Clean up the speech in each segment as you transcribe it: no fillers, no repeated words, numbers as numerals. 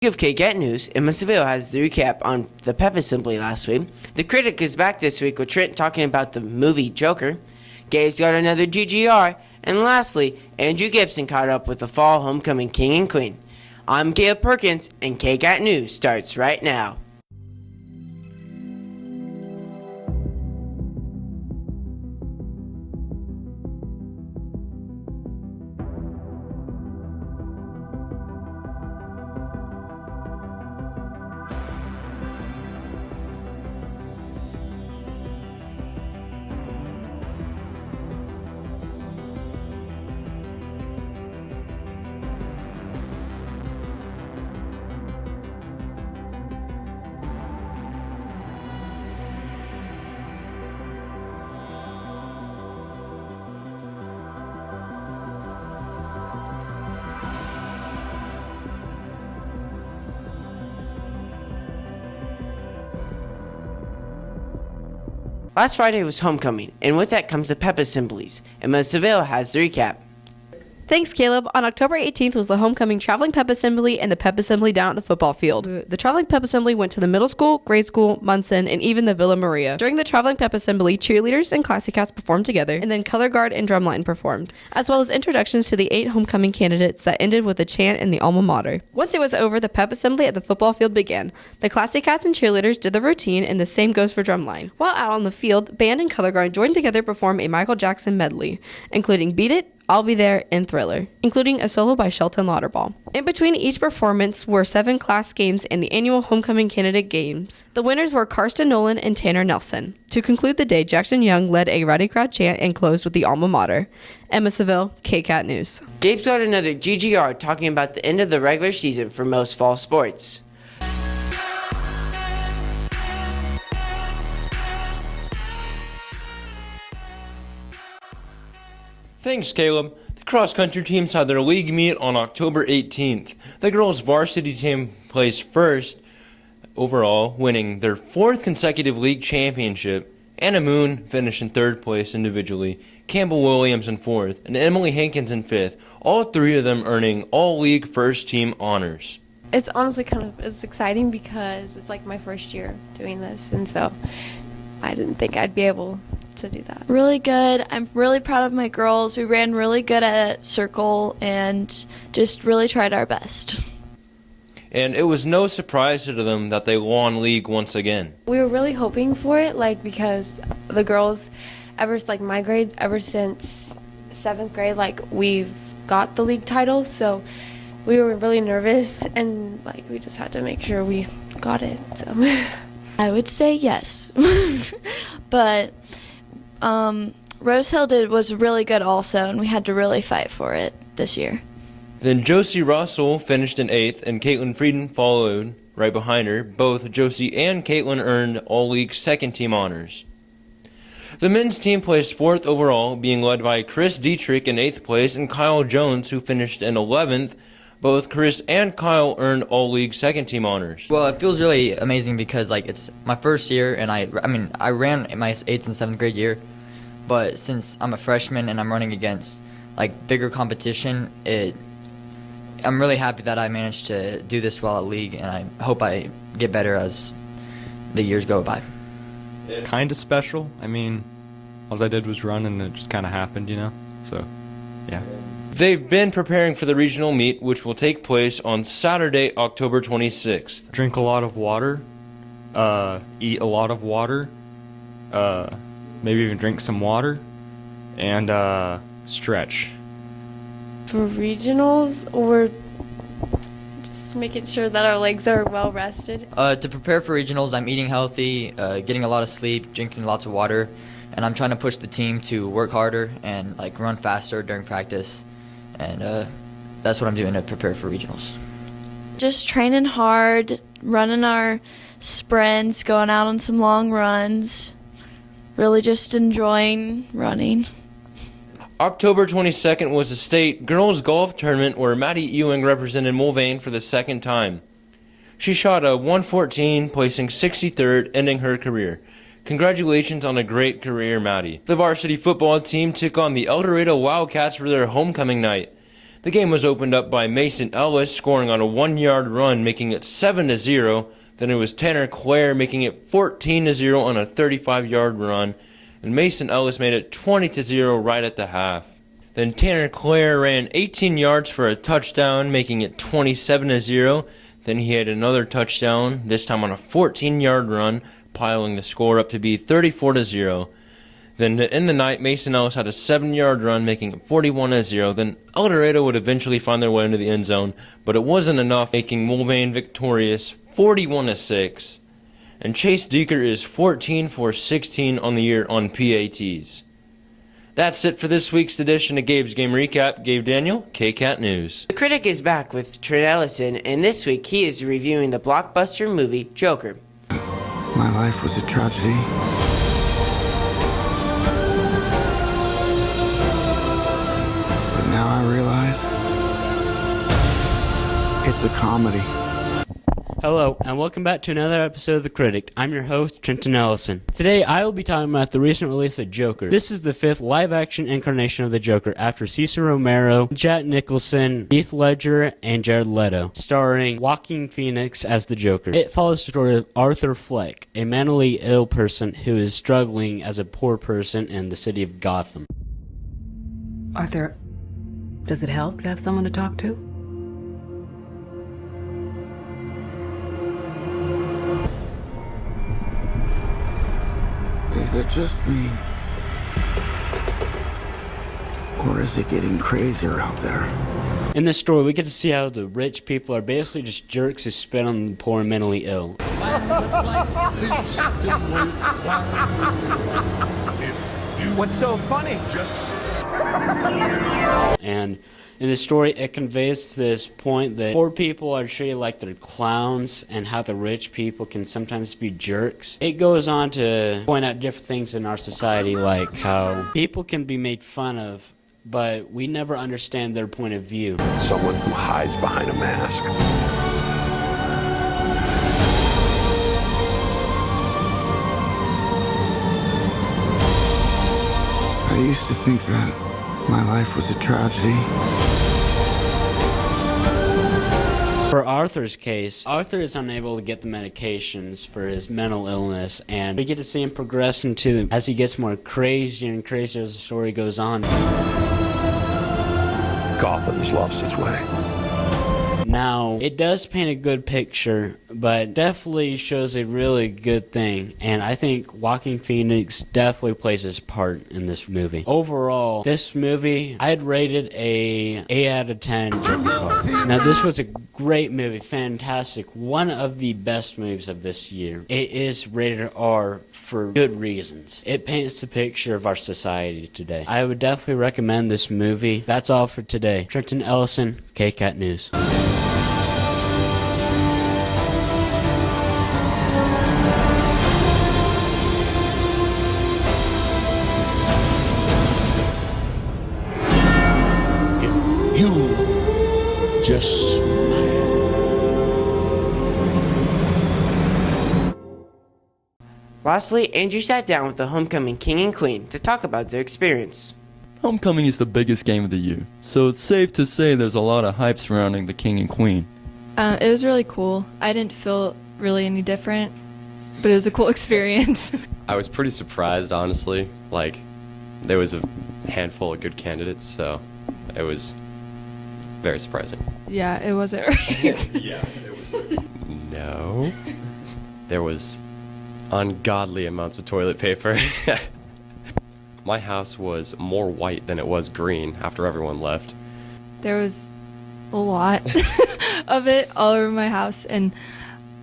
Of KCAT News, Emma Seville has the recap on the pep assembly last week. The Critic is back this week with Trent talking about the movie Joker. Gabe's got another GGR. And lastly, Andrew Gibson caught up with the fall homecoming king and queen. I'm Caleb Perkins, and KCAT News starts right now. Last Friday was homecoming, and with that comes the pep assemblies. Emma Seville has the recap. Thanks, Caleb. On October 18th was the homecoming traveling pep assembly and the pep assembly down at the football field. The traveling pep assembly went to the middle school, grade school, Munson, and even the Villa Maria. During the traveling pep assembly, cheerleaders and KCAT performed together, and then color guard and drumline performed, as well as introductions to the 8 homecoming candidates that ended with a chant in the alma mater. Once it was over, the pep assembly at the football field began. The KCATs and cheerleaders did the routine, and the same goes for drumline. While out on the field, band and color guard joined together to perform a Michael Jackson medley, including Beat It, I'll Be There, and Thriller, including a solo by Shelton Lauterball. In between each performance were 7 class games and the annual homecoming candidate games. The winners were Karsten Nolan and Tanner Nelson. To conclude the day, Jackson Young led a rowdy crowd chant and closed with the alma mater. Emma Seville, KCAT News. Gabe's got another GGR talking about the end of the regular season for most fall sports. Thanks, Caleb. The cross-country teams had their league meet on October 18th. The girls' varsity team placed first overall, winning their 4th consecutive league championship. Anna Moon finished in 3rd place individually, Campbell Williams in 4th, and Emily Hankins in 5th, all 3 of them earning all-league first-team honors. It's honestly it's exciting because it's like my first year doing this, and so I didn't think I'd be able to do that. Really good. I'm really proud of my girls. We ran really good at circle and just really tried our best. And it was no surprise to them that they won league once again. We were really hoping for it, because the girls, my grade, ever since 7th grade, we've got the league title, so we were really nervous, and we just had to make sure we got it. So I would say yes. But Rose Hill was really good also, and we had to really fight for it this year. Then Josie Russell finished in 8th, and Caitlin Frieden followed right behind her. Both Josie and Caitlin earned all-league second-team honors. The men's team placed 4th overall, being led by Chris Dietrich in 8th place and Kyle Jones, who finished in 11th. Both Chris and Kyle earned all-league second-team honors. Well, it feels really amazing because it's my first year, and I ran in my 8th and 7th grade year, but since I'm a freshman and I'm running against bigger competition, I'm really happy that I managed to do this well at league, and I hope I get better as the years go by. Kind of special. All I did was run, and it just kind of happened, So, yeah. They've been preparing for the regional meet, which will take place on Saturday, October 26th. Drink a lot of water, eat a lot of water, maybe even drink some water, and stretch. for regionals, we're just making sure that our legs are well rested. To prepare for regionals, I'm eating healthy, getting a lot of sleep, drinking lots of water, and I'm trying to push the team to work harder and run faster during practice, and that's what I'm doing to prepare for regionals. Just training hard, running our sprints, going out on some long runs, really just enjoying running. October 22nd was the state girls golf tournament where Maddie Ewing represented Mulvane for the second time. She shot a 114, placing 63rd, ending her career. Congratulations on a great career, Maddie. The varsity football team took on the El Dorado Wildcats for their homecoming night. The game was opened up by Mason Ellis scoring on a 1-yard run, making it 7-0. Then it was Tanner Clare making it 14-0 on a 35-yard run, and Mason Ellis made it 20-0 right at the half. Then Tanner Clare ran 18 yards for a touchdown, making it 27-0. Then he had another touchdown, this time on a 14-yard run, piling the score up to be 34-0. Then to end the night, Mason Ellis had a 7-yard run, making it 41-0. Then El Dorado would eventually find their way into the end zone, but it wasn't enough, making Mulvane victorious 41-6. And Chase Deeker is 14 for 16 on the year on PATs. That's it for this week's edition of Gabe's Game Recap. Gabe Daniel, KCAT News. The Critic is back with Trent Ellison, and this week he is reviewing the blockbuster movie Joker. My life was a tragedy. But now I realize it's a comedy. Hello, and welcome back to another episode of The Critic. I'm your host, Trenton Ellison. Today, I will be talking about the recent release of Joker. This is the 5th live-action incarnation of the Joker after Cesar Romero, Jack Nicholson, Heath Ledger, and Jared Leto, starring Joaquin Phoenix as the Joker. It follows the story of Arthur Fleck, a mentally ill person who is struggling as a poor person in the city of Gotham. Arthur, does it help to have someone to talk to? Is it just me? Or is it getting crazier out there? In this story, we get to see how the rich people are basically just jerks who spit on the poor and mentally ill. What's so funny? And in the story, it conveys to this point that poor people are treated like they're clowns and how the rich people can sometimes be jerks. It goes on to point out different things in our society, like how people can be made fun of, but we never understand their point of view. Someone who hides behind a mask. I used to think that my life was a tragedy. For Arthur's case, Arthur is unable to get the medications for his mental illness, and we get to see him progress into as he gets more crazy and crazier as the story goes on. Gotham's lost its way. Now, it does paint a good picture, but definitely shows a really good thing, and I think Joaquin Phoenix definitely plays his part in this movie. Overall, this movie, I'd rate it a 8 out of 10 Joker cards. Now, this was a great movie, fantastic, one of the best movies of this year. It is rated R for good reasons. It paints the picture of our society today. I would definitely recommend this movie. That's all for today. Trenton Ellison, KCAT News. Just Lastly, Andrew sat down with the homecoming king and queen to talk about their experience. Homecoming is the biggest game of the year, so it's safe to say there's a lot of hype surrounding the king and queen. It was really cool. I didn't feel really any different, but it was a cool experience. I was pretty surprised, honestly. Like, there was a handful of good candidates, so it was very surprising. Yeah, it wasn't right. Yeah, it was. No. There was ungodly amounts of toilet paper. My house was more white than it was green after everyone left. There was a lot of it all over my house, and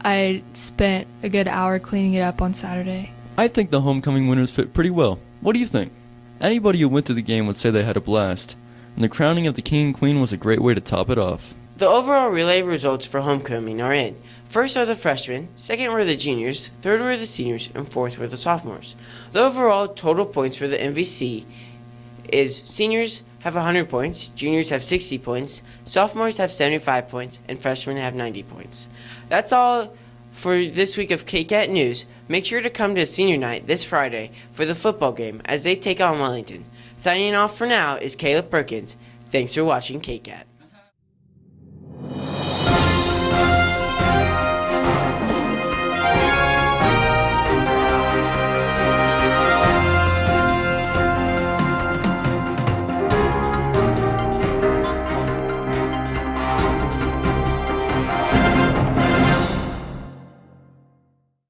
I spent a good hour cleaning it up on Saturday. I think the homecoming winners fit pretty well. What do you think? Anybody who went to the game would say they had a blast, and the crowning of the king and queen was a great way to top it off. The overall relay results for homecoming are in. First are the freshmen, second were the juniors, third were the seniors, and fourth were the sophomores. The overall total points for the MVC is seniors have 100 points, juniors have 60 points, sophomores have 75 points, and freshmen have 90 points. That's all for this week of KCAT News. Make sure to come to senior night this Friday for the football game as they take on Wellington. Signing off for now is Caleb Perkins. Thanks for watching KCAT.